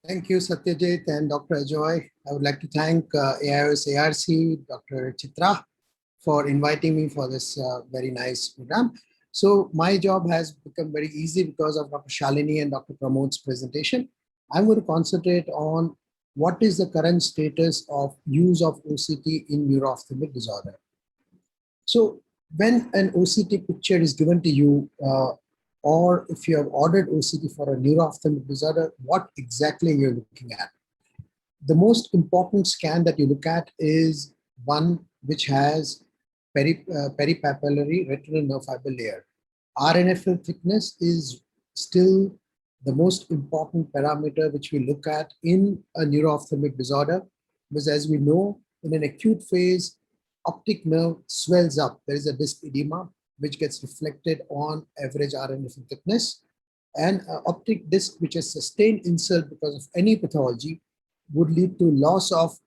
Thank you, Satyajit and Dr. Ajoy. I would like to thank AIOS ARC, Dr. Chitra, for inviting me for this very nice program. So my job has become very easy because of Dr. Shalini and Dr. Pramod's presentation. I'm going to concentrate on what is the current status of use of OCT in neuro-ophthalmic disorder. So when an OCT picture is given to you, or if you have ordered OCT for a neuro-ophthalmic disorder, what exactly you're looking at? The most important scan that you look at is one which has peripapillary retinal nerve fiber layer. RNFL thickness is still the most important parameter which we look at in a neuro-ophthalmic disorder, because as we know, in an acute phase, optic nerve swells up. There is a disc edema which gets reflected on average RNFL thickness, and optic disc which has sustained insult because of any pathology would lead to loss of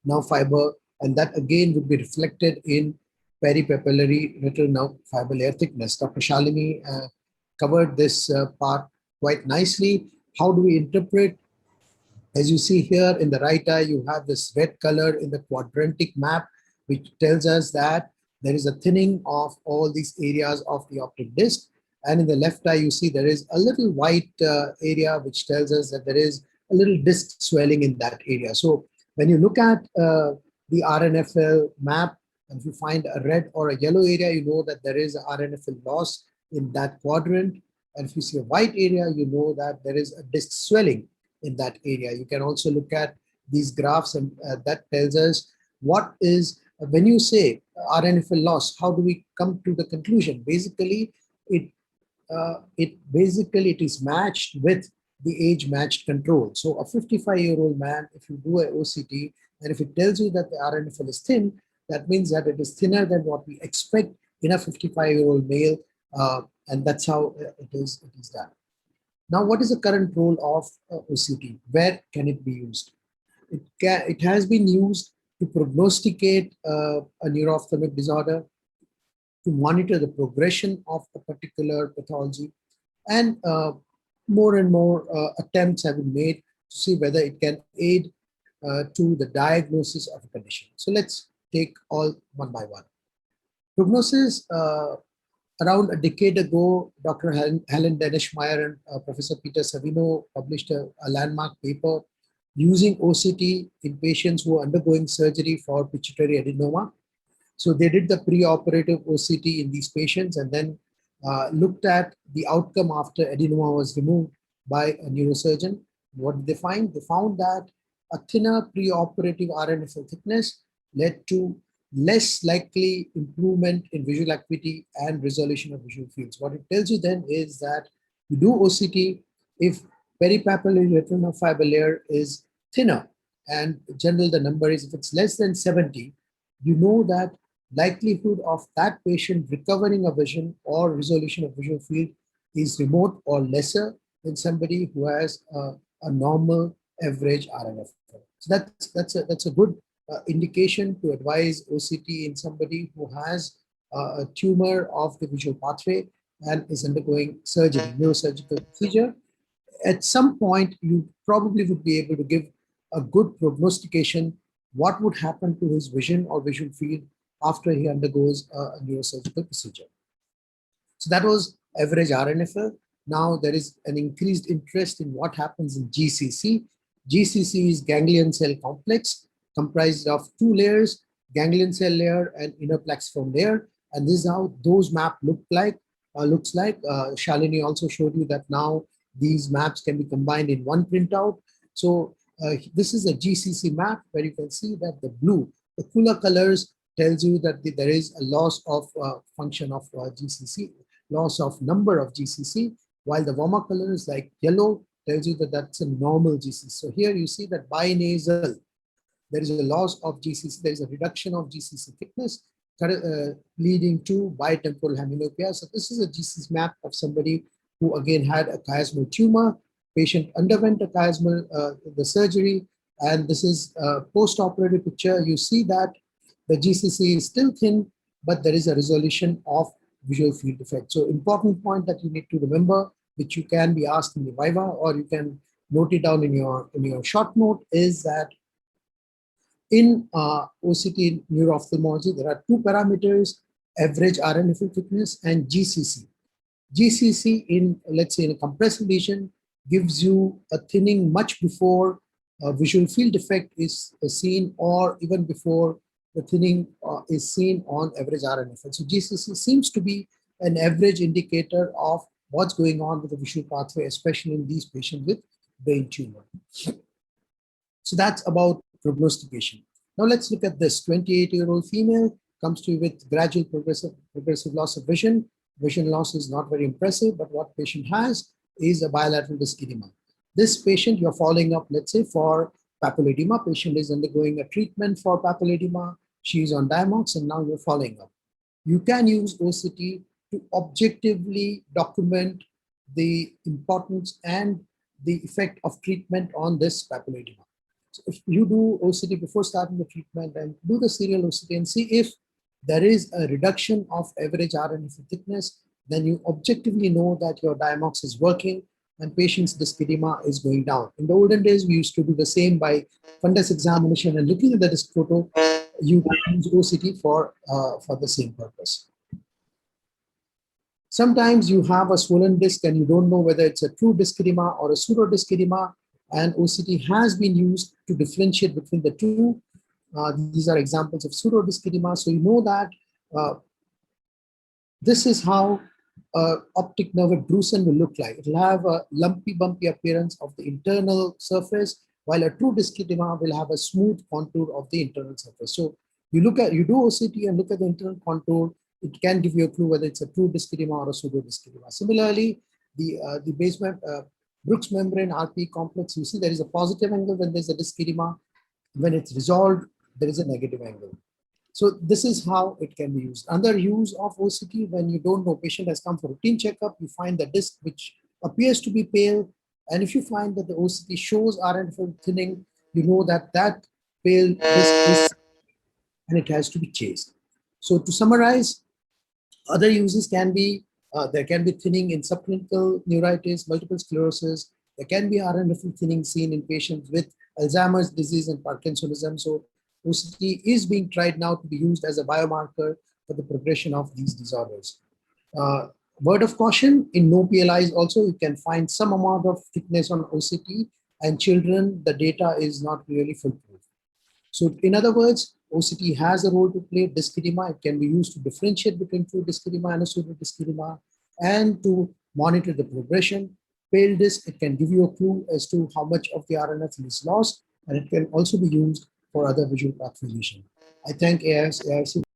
nerve fiber, and that again would be reflected in peripapillary retinal nerve fiber layer thickness. Dr. Shalini covered this part quite nicely. How do we interpret? As you see here in the right eye, you have this red color in the quadrantic map, which tells us that there is a thinning of all these areas of the optic disc. And in the left eye, you see there is a little white area, which tells us that there is a little disc swelling in that area. So when you look at the RNFL map, and if you find a red or a yellow area, you know that there is a RNFL loss in that quadrant. And if you see a white area, you know that there is a disc swelling in that area. You can also look at these graphs, and that tells us what is, when you say RNFL loss, how do we come to the conclusion? Basically, it is matched with the age matched control. So a 55-year-old man, if you do a OCT, and if it tells you that the RNFL is thin, that means that it is thinner than what we expect in a 55-year-old male, and that's how it is done. Now, what is the current role of OCT? Where can it be used? It has been used to prognosticate a neuro-ophthalmic disorder, to monitor the progression of a particular pathology, and more and more attempts have been made to see whether it can aid to the diagnosis of a condition. So let's take all one by one. Prognosis. Around a decade ago, Dr. Helen Denishmeier and Professor Peter Savino published a landmark paper using OCT in patients who are undergoing surgery for pituitary adenoma. So they did the preoperative OCT in these patients, and then looked at the outcome after adenoma was removed by a neurosurgeon. What did they find? They found that a thinner preoperative RNFL thickness led to less likely improvement in visual acuity and resolution of visual fields. What it tells you then is that you do OCT if peripapillary retinal fiber layer is thinner, and in general the number is, if it's less than 70, you know that likelihood of that patient recovering a vision or resolution of visual field is remote or lesser than somebody who has a normal average RNFL. So that's a good indication to advise OCT in somebody who has a tumor of the visual pathway and is undergoing surgery, neurosurgical procedure. At some point, you probably would be able to give a good prognostication what would happen to his vision or visual field after he undergoes a neurosurgical procedure. So that was average RNFL. Now there is an increased interest in what happens in GCC. GCC is ganglion cell complex, comprised of two layers, ganglion cell layer and inner plexiform layer. And this is how those maps looks like. Shalini also showed you that now these maps can be combined in one printout. So this is a GCC map where you can see that the blue, the cooler colors tells you that there is a loss of function of GCC, loss of number of GCC, while the warmer colors like yellow tells you that that's a normal GCC. So here you see that binasal, there is a loss of GCC, there is a reduction of GCC thickness leading to bitemporal hemianopia. So this is a GCC map of somebody who again had a chiasmal tumor. Patient underwent a chiasmal the surgery, and this is a post-operative picture. You see that the GCC is still thin, but there is a resolution of visual field effect. So important point that you need to remember, which you can be asked in the Viva, or you can note it down in your short note, is that in OCT neuro-ophthalmology, there are two parameters: average RNFL thickness and GCC. GCC in, let's say, in a compressive lesion gives you a thinning much before a visual field defect is seen, or even before the thinning is seen on average RNFL. So GCC seems to be an average indicator of what's going on with the visual pathway, especially in these patients with brain tumor. So that's about prognostication. Now let's look at this. 28-year-old female comes to you with gradual progressive loss of vision. Vision loss is not very impressive, but what patient has is a bilateral disc edema. This patient you're following up, let's say, for papilledema. Patient is undergoing a treatment for papilledema. She is on Diamox, and now you're following up. You can use OCT to objectively document the importance and the effect of treatment on this papilledema. So if you do OCT before starting the treatment and do the serial OCT and see if there is a reduction of average RNFL thickness, then you objectively know that your Diamox is working and patient's disc edema is going down. In the olden days, we used to do the same by fundus examination and looking at the disc photo. You can use OCT for the same purpose. Sometimes you have a swollen disc and you don't know whether it's a true disc edema or a pseudo disc edema, and OCT has been used to differentiate between the two. These are examples of pseudo disc edema. So you know that this is how optic nerve drusen will look like. It will have a lumpy, bumpy appearance of the internal surface, while a true disc edema will have a smooth contour of the internal surface. So you do OCT and look at the internal contour. It can give you a clue whether it's a true disc edema or a pseudo disc edema. Similarly, the basement Brooks membrane RP complex, you see there is a positive angle when there's a disc edema. When it's resolved, there is a negative angle. So this is how it can be used. Another use of OCT, when you don't know, patient has come for routine checkup, you find the disc which appears to be pale, and if you find that the OCT shows RNFL thinning, you know that that pale disc is, and it has to be chased. So to summarize, other uses can be, there can be thinning in subclinical neuritis, multiple sclerosis. There can be RNFL thinning seen in patients with Alzheimer's disease and Parkinsonism. So OCT is being tried now to be used as a biomarker for the progression of these disorders. Word of caution, in no PLIs also, you can find some amount of thickness on OCT, and children, the data is not really foolproof. So in other words, OCT has a role to play. Disc edema, it can be used to differentiate between true disc edema and a pseudo disc edema, and to monitor the progression. Pale disc, it can give you a clue as to how much of the RNFL is lost, and it can also be used for other visual pathway lesion. I thank AIRC